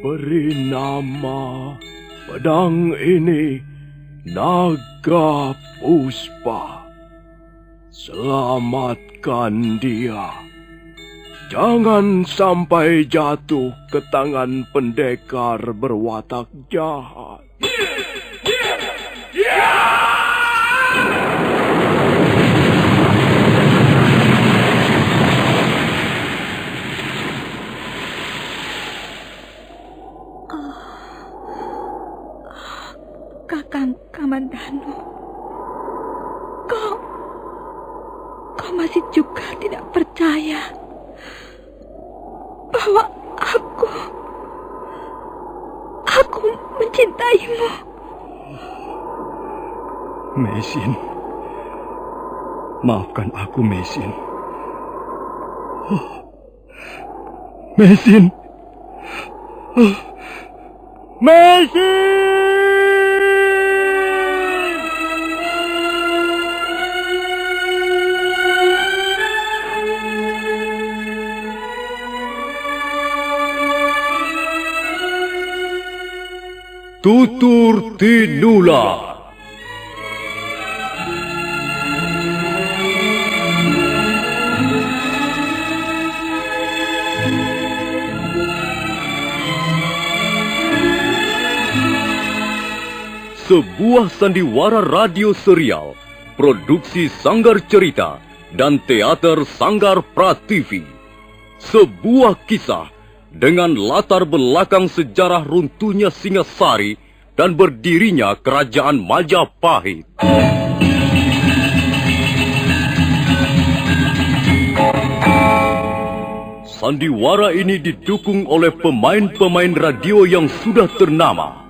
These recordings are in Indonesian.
Beri nama pedang ini Naga Puspa. Selamatkan dia. Jangan sampai jatuh ke tangan pendekar berwatak jahat. Kakang Kamandanu, kau masih juga tidak percaya bahwa aku mencintaimu. Mesin, maafkan aku, Mesin. Mesin, Mesin. Tutur Tinula. Sebuah sandiwara radio serial, produksi Sanggar Cerita dan Teater Sanggar Prativi. Sebuah kisah dengan latar belakang sejarah runtuhnya Singasari dan berdirinya Kerajaan Majapahit. Sandiwara ini didukung oleh pemain-pemain radio yang sudah ternama.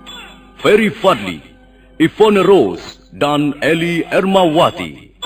Ferry Fadli, Ivone Rose, dan Eli Ermawati.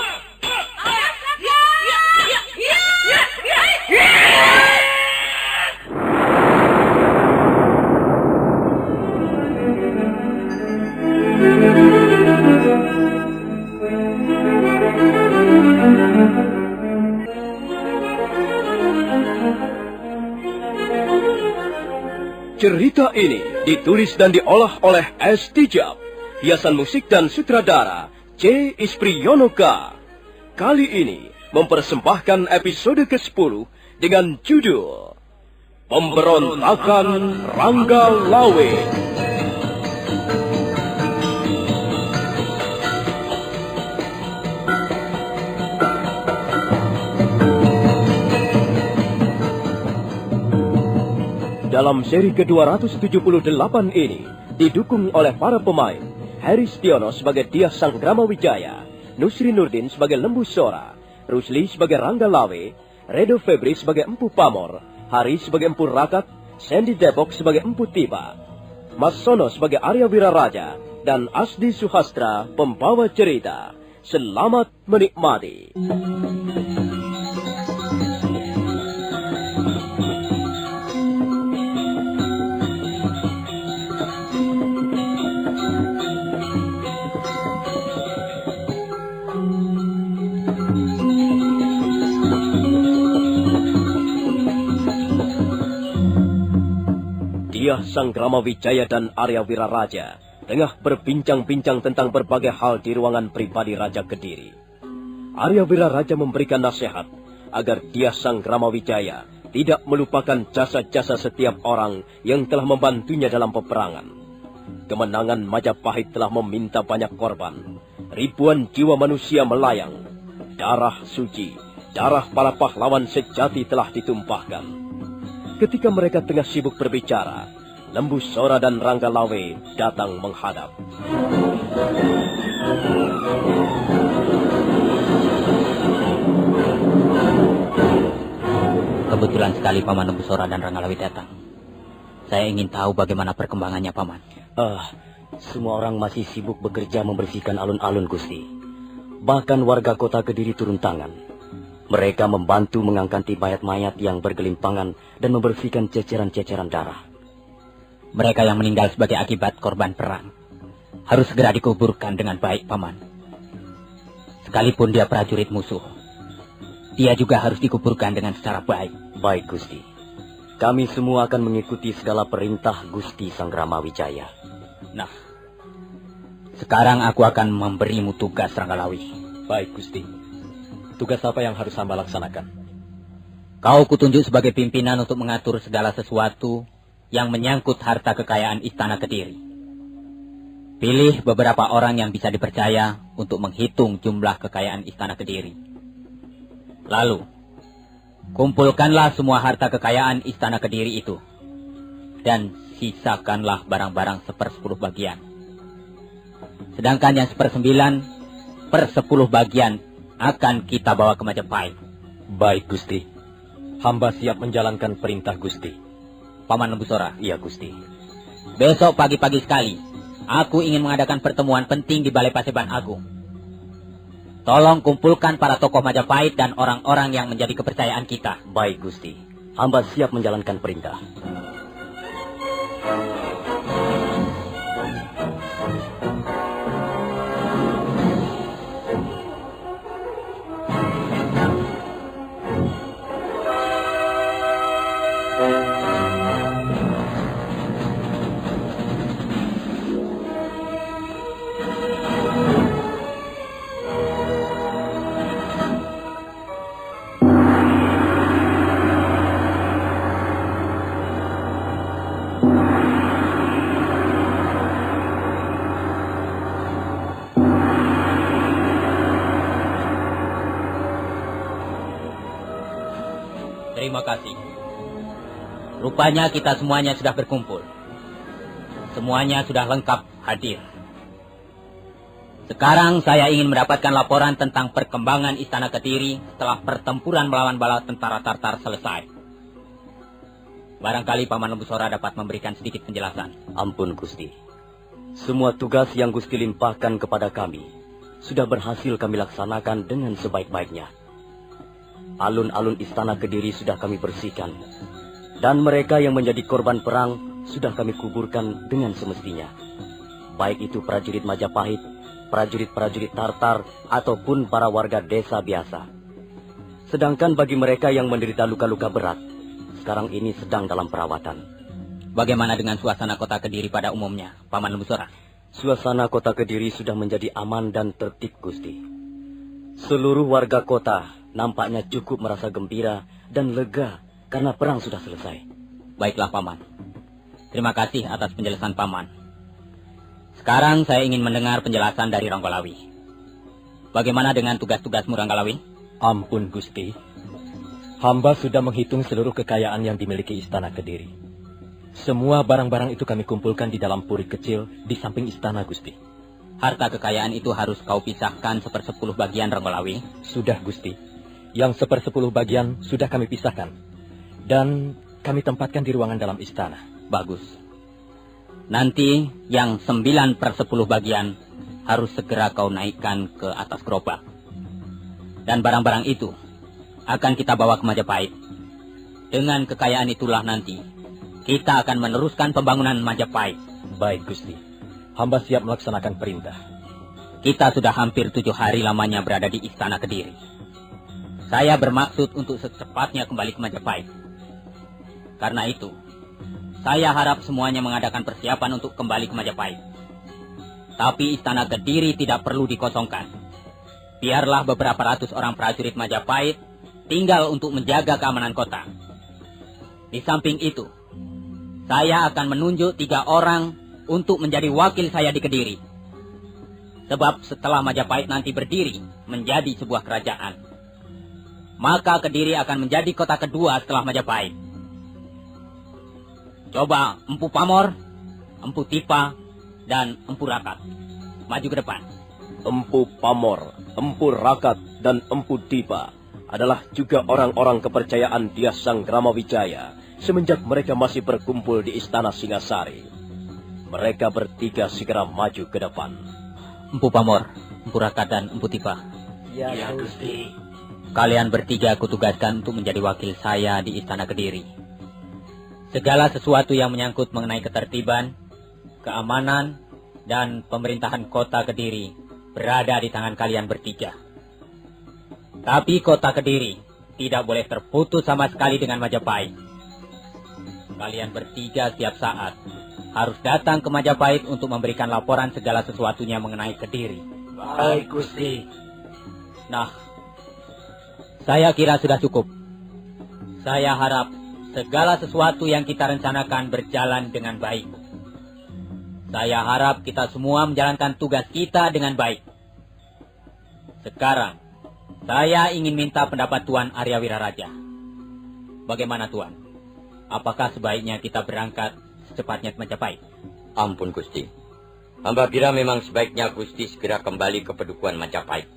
Cerita ini ditulis dan diolah oleh S. Tijab, hiasan musik dan sutradara C. Ispriyonoka. Kali ini mempersembahkan episode ke-10 dengan judul Pemberontakan Rangga Lawe. Dalam seri ke-278 ini, didukung oleh para pemain, Heri Stiono sebagai Dyah Sanggrama Wijaya, Nusri Nurdin sebagai Lembu Sora, Rusli sebagai Rangga Lawe, Redo Febri sebagai Empu Pamor, Hari sebagai Empu Rakat, Sandy Depok sebagai Empu Tiba, Mas Sono sebagai Arya Wiraraja, dan Asdi Suhastra pembawa cerita. Selamat menikmati. Dyah Sanggrama Wijaya dan Arya Wiraraja tengah berbincang-bincang tentang berbagai hal di ruangan pribadi Raja Kediri. Arya Wiraraja memberikan nasihat agar Dyah Sanggrama Wijaya tidak melupakan jasa-jasa setiap orang yang telah membantunya dalam peperangan. Kemenangan Majapahit telah meminta banyak korban. Ribuan jiwa manusia melayang. Darah suci, darah para pahlawan sejati telah ditumpahkan. Ketika mereka tengah sibuk berbicara, Lembu Sora dan Rangga Lawe datang menghadap. Kebetulan sekali Paman Lembu Sora dan Rangga Lawe datang. Saya ingin tahu bagaimana perkembangannya, Paman. Semua orang masih sibuk bekerja membersihkan alun-alun, Gusti. Bahkan warga kota Kediri turun tangan. Mereka membantu mengangkati mayat-mayat yang bergelimpangan dan membersihkan ceceran-ceceran darah. Mereka yang meninggal sebagai akibat korban perang harus segera dikuburkan dengan baik, Paman. Sekalipun dia prajurit musuh, dia juga harus dikuburkan dengan secara baik. Baik, Gusti. Kami semua akan mengikuti segala perintah Gusti Sang Ramawijaya. Nah, sekarang aku akan memberimu tugas, Ranggalawi. Baik, Gusti. Tugas apa yang harus hamba laksanakan? Kau kutunjuk sebagai pimpinan untuk mengatur segala sesuatu yang menyangkut harta kekayaan Istana Kediri. Pilih beberapa orang yang bisa dipercaya untuk menghitung jumlah kekayaan Istana Kediri. Lalu, kumpulkanlah semua harta kekayaan Istana Kediri itu. Dan sisakanlah barang-barang 1/10 bagian. Sedangkan yang 1/9/10 bagian akan kita bawa ke Majapahit. Baik, Gusti. Hamba siap menjalankan perintah Gusti. Paman Lembu Sora. Iya, Gusti. Besok pagi-pagi sekali, aku ingin mengadakan pertemuan penting di Balai Paseban Agung. Tolong kumpulkan para tokoh Majapahit dan orang-orang yang menjadi kepercayaan kita. Baik, Gusti. Hamba siap menjalankan perintah. Terima kasih. Rupanya kita semuanya sudah berkumpul. Semuanya sudah lengkap hadir. Sekarang saya ingin mendapatkan laporan tentang perkembangan Istana Kediri setelah pertempuran melawan bala tentara Tartar selesai. Barangkali Paman Lembu Sora dapat memberikan sedikit penjelasan. Ampun, Gusti. Semua tugas yang Gusti limpahkan kepada kami sudah berhasil kami laksanakan dengan sebaik-baiknya. Alun-alun Istana Kediri sudah kami bersihkan, dan mereka yang menjadi korban perang sudah kami kuburkan dengan semestinya. Baik itu prajurit Majapahit, prajurit-prajurit Tartar, ataupun para warga desa biasa. Sedangkan bagi mereka yang menderita luka-luka berat, sekarang ini sedang dalam perawatan. Bagaimana dengan suasana kota Kediri pada umumnya, Paman Lembu Sora? Suasana kota Kediri sudah menjadi aman dan tertib, Gusti. Seluruh warga kota nampaknya cukup merasa gembira dan lega karena perang sudah selesai. Baiklah, Paman. Terima kasih atas penjelasan Paman. Sekarang saya ingin mendengar penjelasan dari Ranggalawi. Bagaimana dengan tugas-tugasmu, Ranggalawi? Ampun, Gusti. Hamba sudah menghitung seluruh kekayaan yang dimiliki Istana Kediri. Semua barang-barang itu kami kumpulkan di dalam puri kecil di samping istana, Gusti. Harta kekayaan itu harus kau pisahkan 1/10 bagian, Ranggalawi. Sudah, Gusti. Yang 1/10 bagian sudah kami pisahkan. Dan kami tempatkan di ruangan dalam istana. Bagus. Nanti yang 9/10 bagian harus segera kau naikkan ke atas gerobak. Dan barang-barang itu akan kita bawa ke Majapahit. Dengan kekayaan itulah nanti kita akan meneruskan pembangunan Majapahit. Baik, Gusti. Hamba siap melaksanakan perintah. Kita sudah hampir 7 hari lamanya berada di Istana Kediri. Saya bermaksud untuk secepatnya kembali ke Majapahit. Karena itu, saya harap semuanya mengadakan persiapan untuk kembali ke Majapahit. Tapi Istana Kediri tidak perlu dikosongkan. Biarlah beberapa ratus orang prajurit Majapahit tinggal untuk menjaga keamanan kota. Di samping itu, saya akan menunjuk 3 orang untuk menjadi wakil saya di Kediri. Sebab setelah Majapahit nanti berdiri menjadi sebuah kerajaan, maka Kediri akan menjadi kota kedua setelah Majapahit. Coba Empu Pamor, Empu Tipa, dan Empu Rakat maju ke depan. Empu Pamor, Empu Rakat, dan Empu Tipa adalah juga orang-orang kepercayaan Dyah Sang Ramawijaya semenjak mereka masih berkumpul di Istana Singasari. Mereka bertiga segera maju ke depan. Empu Pamor, Empu Rakat, dan Empu Tipa. Ya, Gusti. Kalian bertiga kutugaskan untuk menjadi wakil saya di Istana Kediri. Segala sesuatu yang menyangkut mengenai ketertiban, keamanan, dan pemerintahan kota Kediri berada di tangan kalian bertiga. Tapi kota Kediri tidak boleh terputus sama sekali dengan Majapahit. Kalian bertiga setiap saat harus datang ke Majapahit untuk memberikan laporan segala sesuatunya mengenai Kediri. Baik, Gusti. Nah, saya kira sudah cukup. Saya harap segala sesuatu yang kita rencanakan berjalan dengan baik. Saya harap kita semua menjalankan tugas kita dengan baik. Sekarang, saya ingin minta pendapat Tuan Arya Wiraraja. Bagaimana Tuan? Apakah sebaiknya kita berangkat secepatnya ke Majapahit? Ampun Gusti. Hamba kira memang sebaiknya Gusti segera kembali ke Padukuhan Majapahit.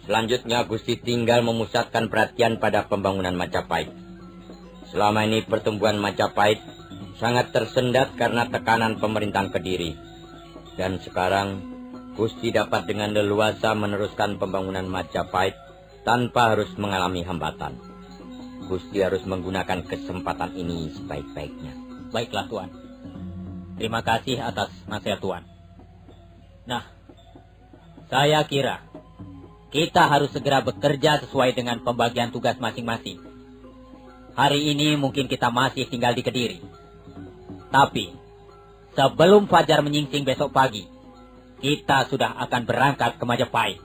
Selanjutnya Gusti tinggal memusatkan perhatian pada pembangunan Majapahit. Selama ini pertumbuhan Majapahit sangat tersendat karena tekanan pemerintahan Kediri. Dan sekarang Gusti dapat dengan leluasa meneruskan pembangunan Majapahit tanpa harus mengalami hambatan. Gusti harus menggunakan kesempatan ini sebaik-baiknya. Baiklah Tuan. Terima kasih atas nasihat Tuan. Nah, saya kira kita harus segera bekerja sesuai dengan pembagian tugas masing-masing. Hari ini mungkin kita masih tinggal di Kediri. Tapi, sebelum fajar menyingsing besok pagi, kita sudah akan berangkat ke Majapahit.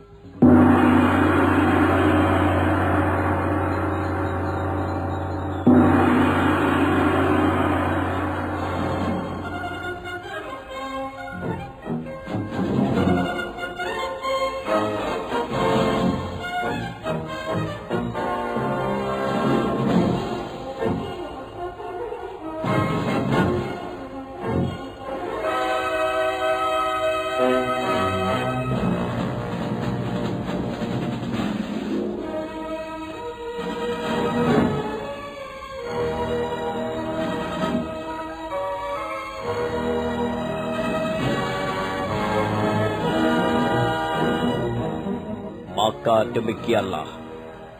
Maka demikianlah,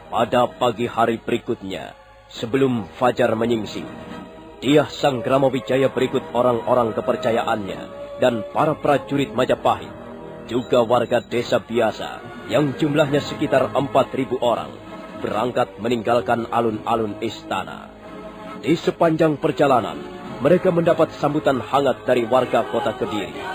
pada pagi hari berikutnya, sebelum fajar menyingsing, Dyah Sanggramawijaya berikut orang-orang kepercayaannya dan para prajurit Majapahit, juga warga desa biasa yang jumlahnya sekitar 4.000 orang, berangkat meninggalkan alun-alun istana. Di sepanjang perjalanan, mereka mendapat sambutan hangat dari warga kota Kediri.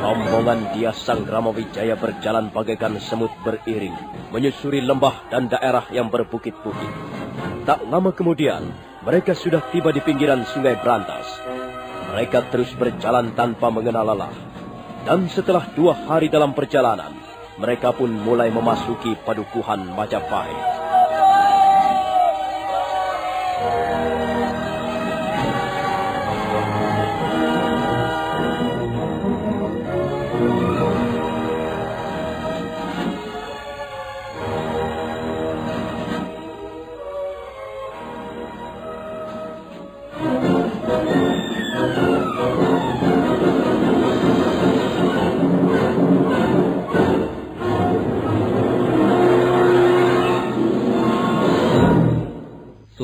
Rombongan Dyah Sanggramawijaya berjalan bagaikan semut beriring, menyusuri lembah dan daerah yang berbukit-bukit. Tak lama kemudian, mereka sudah tiba di pinggiran Sungai Brantas. Mereka terus berjalan tanpa mengenal lelah. Dan setelah 2 hari dalam perjalanan, mereka pun mulai memasuki Padukuhan Majapahit.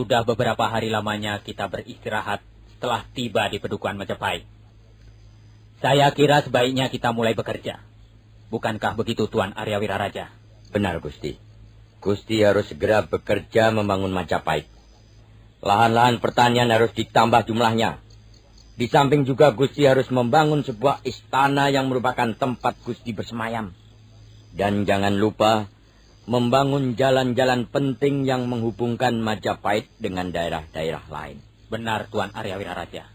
Sudah beberapa hari lamanya kita beristirahat setelah tiba di Padukuhan Majapahit. Saya kira sebaiknya kita mulai bekerja. Bukankah begitu Tuan Arya Wiraraja? Benar Gusti. Gusti harus segera bekerja membangun Majapahit. Lahan-lahan pertanian harus ditambah jumlahnya. Di samping juga Gusti harus membangun sebuah istana yang merupakan tempat Gusti bersemayam. Dan jangan lupa membangun jalan-jalan penting yang menghubungkan Majapahit dengan daerah-daerah lain. Benar Tuan Arya Wiraraja.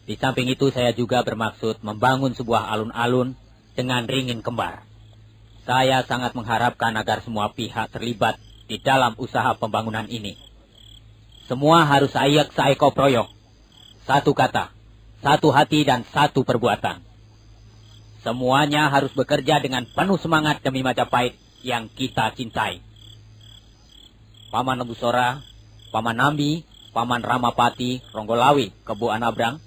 Di samping itu saya juga bermaksud membangun sebuah alun-alun dengan ringin kembar. Saya sangat mengharapkan agar semua pihak terlibat di dalam usaha pembangunan ini. Semua harus ayak saeko proyok. Satu kata, satu hati dan satu perbuatan. Semuanya harus bekerja dengan penuh semangat demi Majapahit yang kita cintai. Paman Nebusora, Paman Nambi, Paman Ramapati, Ronggolawi, Kebu Anabrang,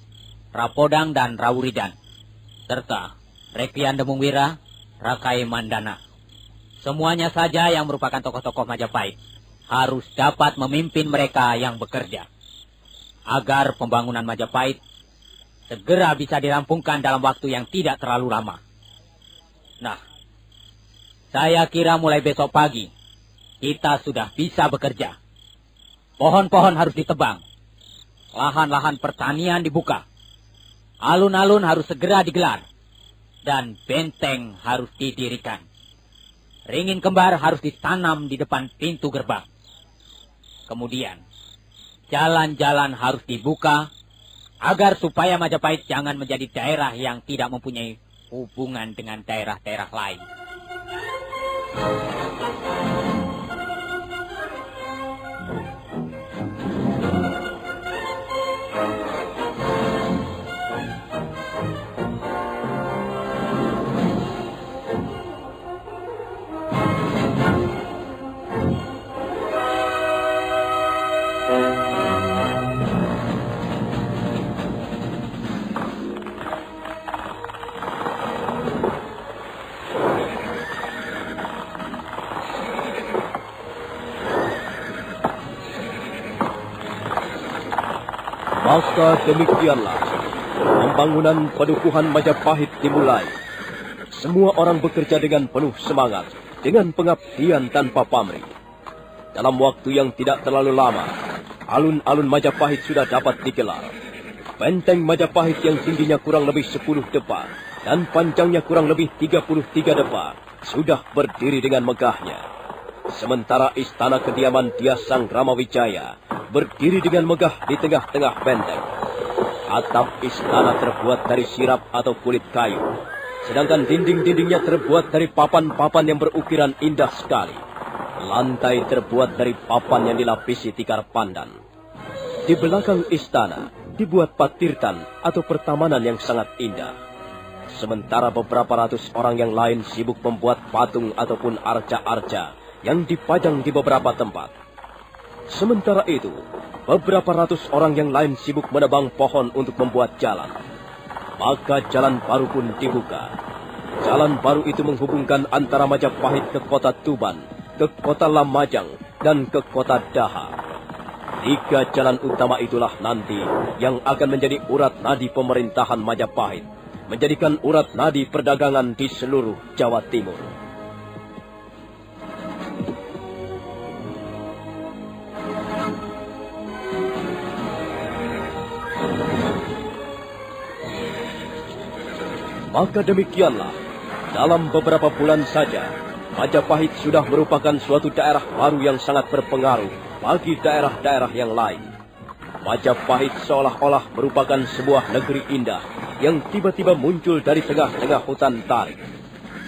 Rapodang dan Rawuridan, serta Rekian Demungwira, Rakai Mandana. Semuanya saja yang merupakan tokoh-tokoh Majapahit harus dapat memimpin mereka yang bekerja, agar pembangunan Majapahit segera bisa dirampungkan dalam waktu yang tidak terlalu lama. Nah, saya kira mulai besok pagi kita sudah bisa bekerja. Pohon-pohon harus ditebang, lahan-lahan pertanian dibuka, alun-alun harus segera digelar, dan benteng harus didirikan. Ringin kembar harus ditanam di depan pintu gerbang. Kemudian, jalan-jalan harus dibuka agar supaya Majapahit jangan menjadi daerah yang tidak mempunyai hubungan dengan daerah-daerah lain. Maka demikianlah pembangunan padukuhan Majapahit dimulai. Semua orang bekerja dengan penuh semangat, dengan pengabdian tanpa pamrih. Dalam waktu yang tidak terlalu lama, alun-alun Majapahit sudah dapat digelar. Benteng Majapahit yang tingginya kurang lebih 10 depa dan panjangnya kurang lebih 33 depa sudah berdiri dengan megahnya. Sementara istana kediaman Dyah Sang Ramawijaya berdiri dengan megah di tengah-tengah benteng. Atap istana terbuat dari sirap atau kulit kayu, sedangkan dinding-dindingnya terbuat dari papan-papan yang berukiran indah sekali. Lantai terbuat dari papan yang dilapisi tikar pandan. Di belakang istana dibuat patirtan atau pertamanan yang sangat indah. Sementara beberapa ratus orang yang lain sibuk membuat patung ataupun arca-arca yang dipajang di beberapa tempat. Sementara itu, beberapa ratus orang yang lain sibuk menebang pohon untuk membuat jalan. Maka jalan baru pun dibuka. Jalan baru itu menghubungkan antara Majapahit ke kota Tuban, ke kota Lamajang, dan ke kota Daha. 3 jalan utama itulah nanti yang akan menjadi urat nadi pemerintahan Majapahit, menjadikan urat nadi perdagangan di seluruh Jawa Timur. Maka demikianlah, dalam beberapa bulan saja, Majapahit sudah merupakan suatu daerah baru yang sangat berpengaruh bagi daerah-daerah yang lain. Majapahit seolah-olah merupakan sebuah negeri indah yang tiba-tiba muncul dari tengah-tengah hutan tarik.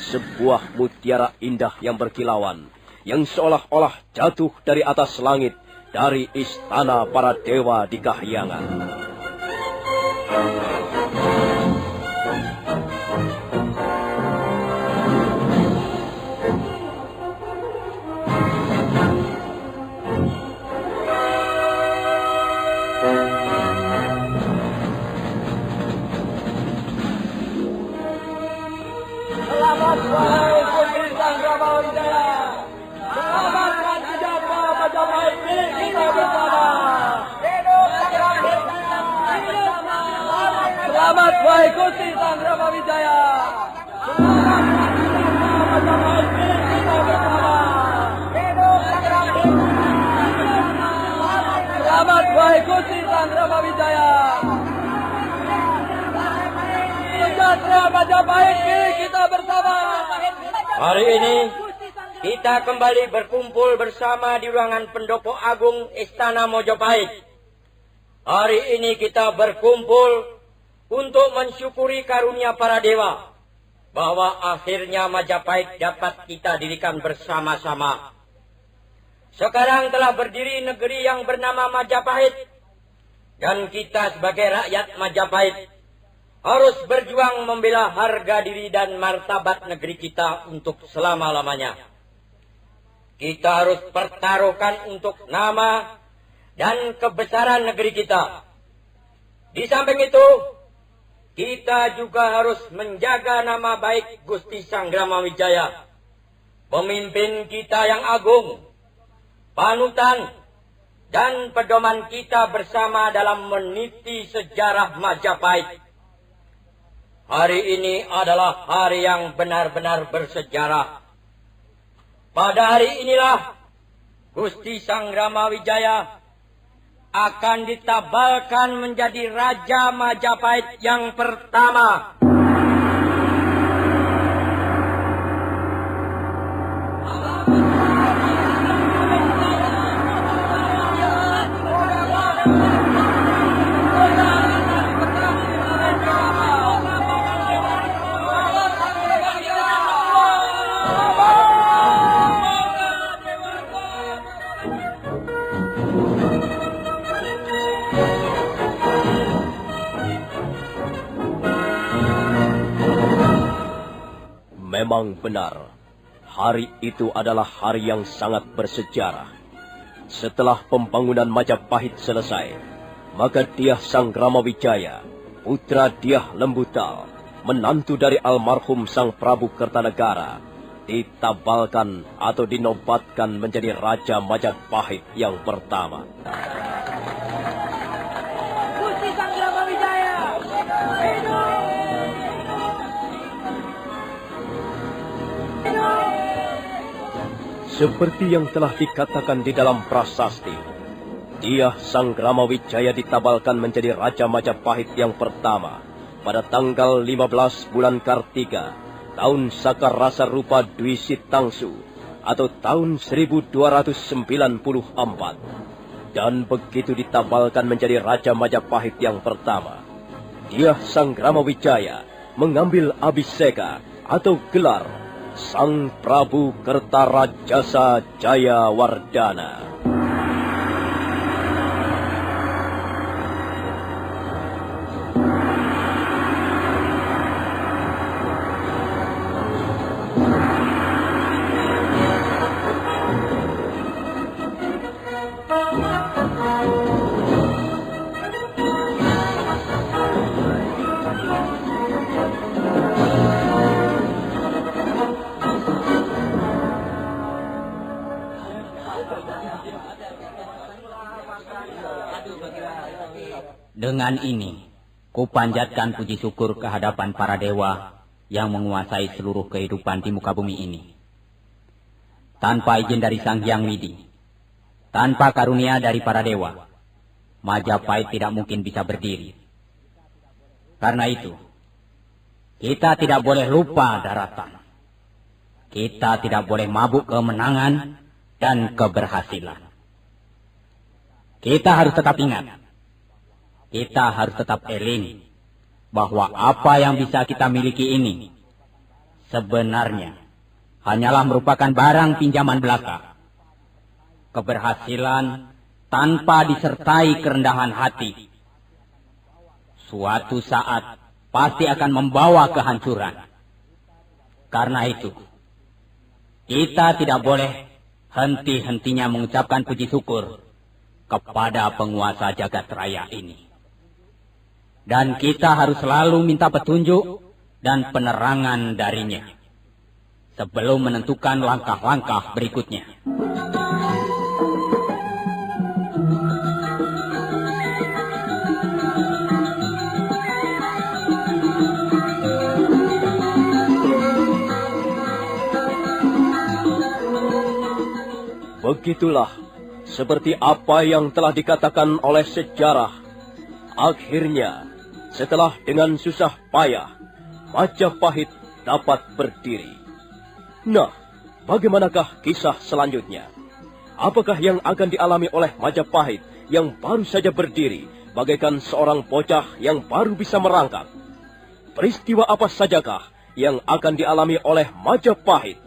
Sebuah mutiara indah yang berkilauan, yang seolah-olah jatuh dari atas langit, dari istana para dewa di Kahyangan. Selamat wahai Putri Sang Ramawijaya. Selamatkan sejahtera Majapahit milik kita bersama. Hidup Sang Selamat wahai Putri Sang Ramawijaya. Selamatkan sejahtera Majapahit milik kita bersama. Hidup Selamat wahai Putri Sang Ramawijaya. Sejahtera Majapahit milik kita bersama. Hari ini kita kembali berkumpul bersama di ruangan Pendopo Agung Istana Mojopahit. Hari ini kita berkumpul untuk mensyukuri karunia para dewa bahwa akhirnya Majapahit dapat kita dirikan bersama-sama. Sekarang telah berdiri negeri yang bernama Majapahit, dan kita sebagai rakyat Majapahit harus berjuang membela harga diri dan martabat negeri kita untuk selama-lamanya. Kita harus pertaruhkan untuk nama dan kebesaran negeri kita. Di samping itu, kita juga harus menjaga nama baik Gusti Sang Ramawijaya pemimpin kita yang agung, panutan, dan pedoman kita bersama dalam meniti sejarah Majapahit. Hari ini adalah hari yang benar-benar bersejarah. Pada hari inilah Gusti Sang Ramawijaya akan ditabalkan menjadi Raja Majapahit yang pertama. Memang benar, hari itu adalah hari yang sangat bersejarah. Setelah pembangunan Majapahit selesai, maka Dyah Sang Ramawijaya, putra Dyah Lembutal, menantu dari almarhum Sang Prabu Kertanegara, ditabalkan atau dinobatkan menjadi Raja Majapahit yang pertama. Gusti Sang Ramawijaya, hidup! Seperti yang telah dikatakan di dalam prasasti, Dyah Sang Ramawijaya ditabalkan menjadi Raja Majapahit yang pertama pada tanggal 15 bulan Kartika, tahun Saka Rasa Rupa Dwi Sitangsu, atau tahun 1294. Dan begitu ditabalkan menjadi Raja Majapahit yang pertama, Dyah Sang Ramawijaya mengambil abhiseka atau gelar Sang Prabu Kertarajasa Jayawardhana. Dengan ini, kupanjatkan puji syukur kehadapan para dewa yang menguasai seluruh kehidupan di muka bumi ini. Tanpa izin dari Sang Hyang Widi, tanpa karunia dari para dewa, Majapahit tidak mungkin bisa berdiri. Karena itu, kita tidak boleh lupa daratan. Kita tidak boleh mabuk kemenangan dan keberhasilan. Kita harus tetap ingat. Kita harus tetap eling bahwa apa yang bisa kita miliki ini sebenarnya hanyalah merupakan barang pinjaman belaka. Keberhasilan tanpa disertai kerendahan hati suatu saat pasti akan membawa kehancuran. Karena itu, kita tidak boleh henti-hentinya mengucapkan puji syukur kepada penguasa jagat raya ini. Dan kita harus selalu minta petunjuk dan penerangan darinya sebelum menentukan langkah-langkah berikutnya. Begitulah seperti apa yang telah dikatakan oleh sejarah. Akhirnya, setelah dengan susah payah, Majapahit dapat berdiri. Nah, bagaimanakah kisah selanjutnya? Apakah yang akan dialami oleh Majapahit yang baru saja berdiri, bagaikan seorang bocah yang baru bisa merangkak? Peristiwa apa sajakah yang akan dialami oleh Majapahit?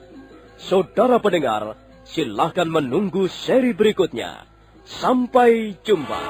Saudara pendengar, silakan menunggu seri berikutnya. Sampai jumpa.